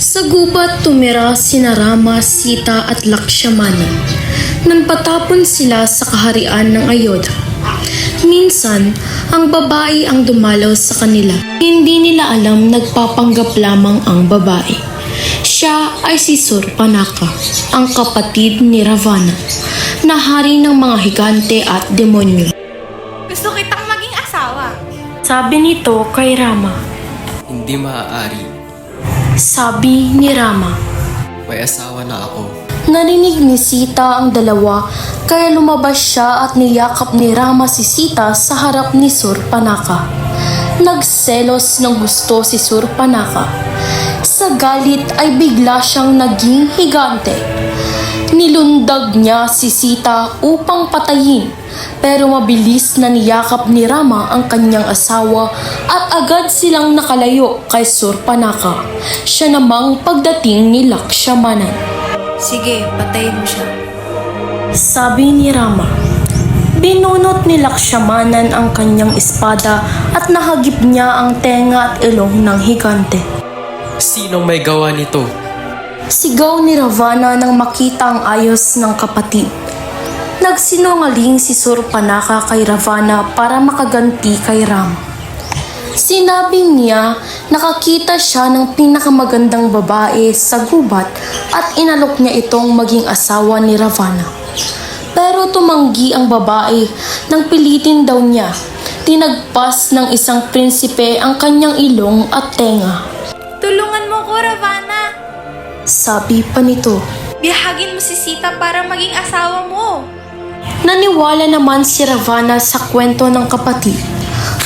Sa gubat tumira sina Rama, Sita at Lakshmana nang patapon sila sa kaharian ng Ayodhya. Minsan, ang babae ang dumalaw sa kanila. Hindi nila alam nagpapanggap lamang ang babae. Siya ay si Surpanaka, ang kapatid ni Ravana, na hari ng mga higante at demonyo. Gusto kitang maging asawa. Sabi nito kay Rama. Hindi maaari. Sabi ni Rama. May asawa na ako. Narinig ni Sita ang dalawa kaya lumabas siya at niyakap ni Rama si Sita sa harap ni Surpanaka. Nagselos ng gusto si Surpanaka. Sa galit ay bigla siyang naging higante. Nilundag niya si Sita upang patayin, pero mabilis na niyakap ni Rama ang kanyang asawa at agad silang nakalayo kay Surpanaka. Siya namang pagdating ni Lakshmana. Sige, patayin mo siya. Sabi ni Rama. Binunot ni Lakshmanan ang kanyang espada at nahagip niya ang tenga at ilong ng higante. Sinong may gawa nito? Sigaw ni Ravana nang makita ang ayos ng kapatid. Nagsinungaling si Surpanaka kay Ravana para makaganti kay Rama. Sinabi niya nakakita siya ng pinakamagandang babae sa gubat at inalok niya itong maging asawa ni Ravana. Pero tumanggi ang babae nang pilitin daw niya. Tinagpas ng isang prinsipe ang kanyang ilong at tenga. Tulungan mo ko, Ravana. Sabi pa nito. Biyahagin mo si Sita para maging asawa mo. Naniwala naman si Ravana sa kwento ng kapatid.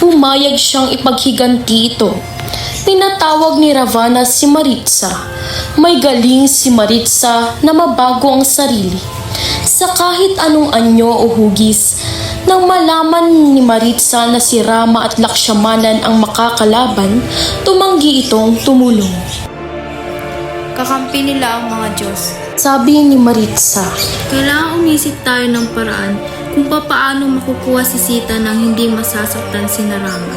Pumayag siyang ipaghiganti ito. Pinatawag ni Ravana si Maritsa. May galing si Maritsa na mabago ang sarili. Sa kahit anong anyo o hugis, nang malaman ni Maritsa na si Rama at Lakshmanan ang makakalaban, tumanggi itong tumulong. Kakampi nila ang mga Diyos. Sabi ni Maritsa. Kailangang umisip tayo ng paraan kung papaano makukuha si Sita nang hindi masasaktan si Rama.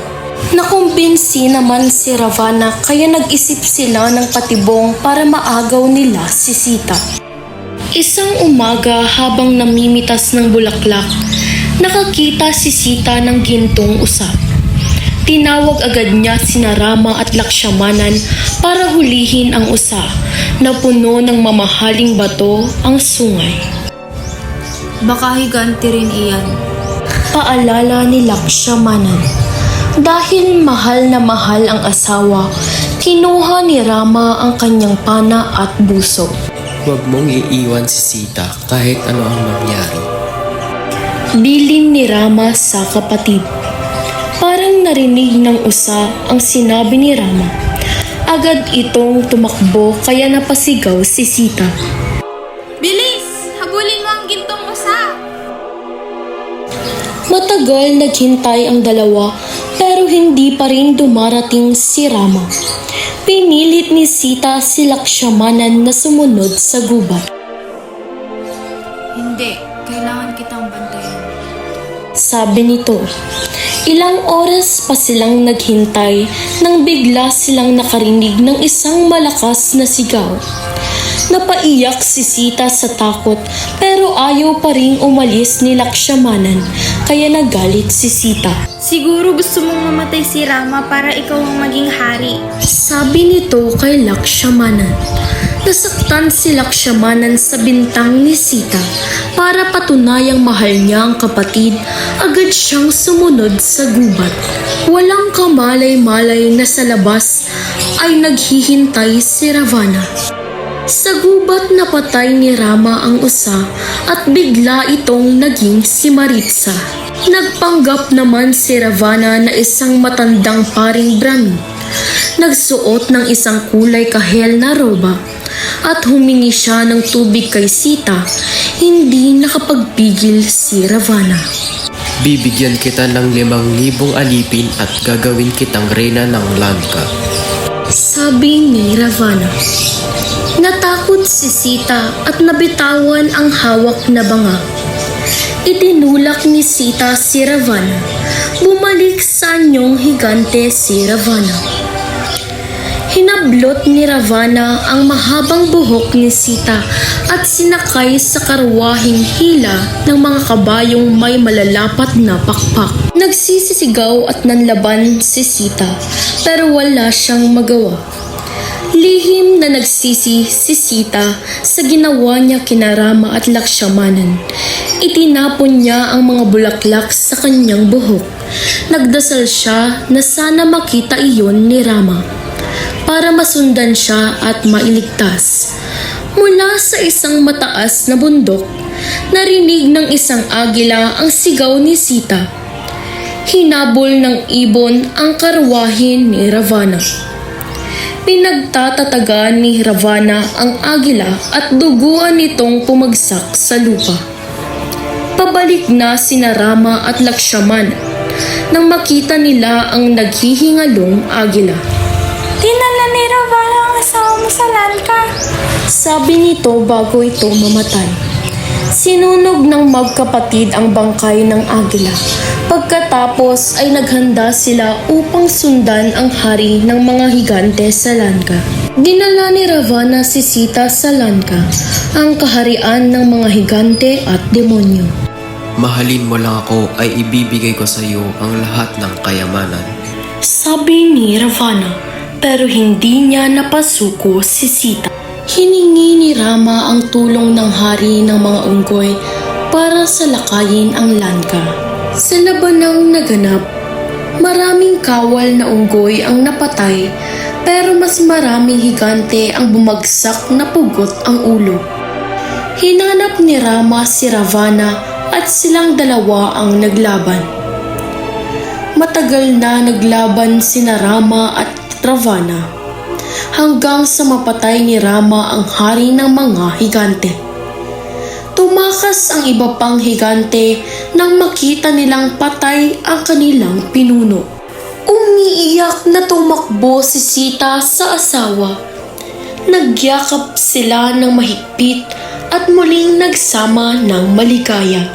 Nakumbinsi naman si Ravana kaya nag-isip sila ng patibong para maagaw nila si Sita. Isang umaga habang namimitas ng bulaklak, nakakita si Sita ng gintong usap. Tinawag agad niya sina Rama at Lakshmanan para hulihin ang usa na puno ng mamahaling bato ang sungay. Baka higanti rin iyan. Paalala ni Lakshmanan. Dahil mahal na mahal ang asawa, kinuha ni Rama ang kanyang pana at buso. Huwag mong iiwan si Sita kahit ano ang mangyari. Bilin ni Rama sa kapatid. Parang narinig ng usa ang sinabi ni Rama. Agad itong tumakbo kaya napasigaw si Sita. Bilis! Habulin mo ang gintong usa. Matagal naghintay ang dalawa pero hindi pa rin dumarating si Rama. Pinilit ni Sita si Lakshmanan na sumunod sa gubat. Hindi, kailangan kitang bantayan. Sabi nito. Ilang oras pa silang naghintay nang bigla silang nakarinig ng isang malakas na sigaw. Napaiyak si Sita sa takot pero ayaw pa ring umalis ni Lakshmanan kaya nagalit si Sita. Siguro gusto mong mamatay si Rama para ikaw ang maging hari. Sabi nito kay Lakshmanan. Nasaktan si Lakshmanan sa bintang ni Sita. Para patunayang mahal niya ang kapatid, agad siyang sumunod sa gubat. Walang kamalay-malay na sa labas ay naghihintay si Ravana. Sa gubat napatay ni Rama ang usa at bigla itong naging si Maritsa. Nagpanggap naman si Ravana na isang matandang paring Brahmin. Nagsuot ng isang kulay kahel na roba at humingi siya ng tubig kay Sita. Hindi nakapagpigil si Ravana. Bibigyan kita ng 5,000 alipin at gagawin kitang reyna ng Lanka. Sabi ni Ravana. Natakot si Sita at nabitawan ang hawak na banga. Itinulak ni Sita si Ravana. Bumalik sa anyong higante si Ravana. Hinablot ni Ravana ang mahabang buhok ni Sita at sinakay sa karwahing hila ng mga kabayong may malalapat na pakpak. Nagsisisigaw at nanlaban si Sita pero wala siyang magawa. Lihim na nagsisi si Sita sa ginawa niya kina Rama at Lakshmanan. Itinapon niya ang mga bulaklak sa kanyang buhok. Nagdasal siya na sana makita iyon ni Rama para masundan siya at mailigtas. Mula sa isang mataas na bundok, narinig ng isang agila ang sigaw ni Sita. Hinabol ng ibon ang karwahe ni Ravana. Pinagtatatagan ni Ravana ang agila at duguan nitong pumagsak sa lupa. Pabalik na sina Rama at Lakshmana nang makita nila ang naghihingalong agila. Dinala ni Ravana ang asawa mo sa Lanka. Sabi nito bago ito mamatay. Sinunog ng magkapatid ang bangkay ng agila. Pagkatapos ay naghanda sila upang sundan ang hari ng mga higante sa Lanka. Dinala ni Ravana si Sita sa Lanka, ang kaharian ng mga higante at demonyo. Mahalin mo lang ako ay ibibigay ko sa iyo ang lahat ng kayamanan. Sabi ni Ravana, pero hindi niya napasuko si Sita. Hiningi ni Rama ang tulong ng hari ng mga unggoy para salakayin ang Lanka. Sa labanang naganap, maraming kawal na unggoy ang napatay pero mas maraming higante ang bumagsak na pugot ang ulo. Hinanap ni Rama si Ravana at silang dalawa ang naglaban. Matagal na naglaban sina Rama at Ravana hanggang sa mapatay ni Rama ang hari ng mga higante. Tumakas ang iba pang higante nang makita nilang patay ang kanilang pinuno. Umiiyak na tumakbo si Sita sa asawa. Nagyakap sila ng mahigpit at muling nagsama ng maligaya.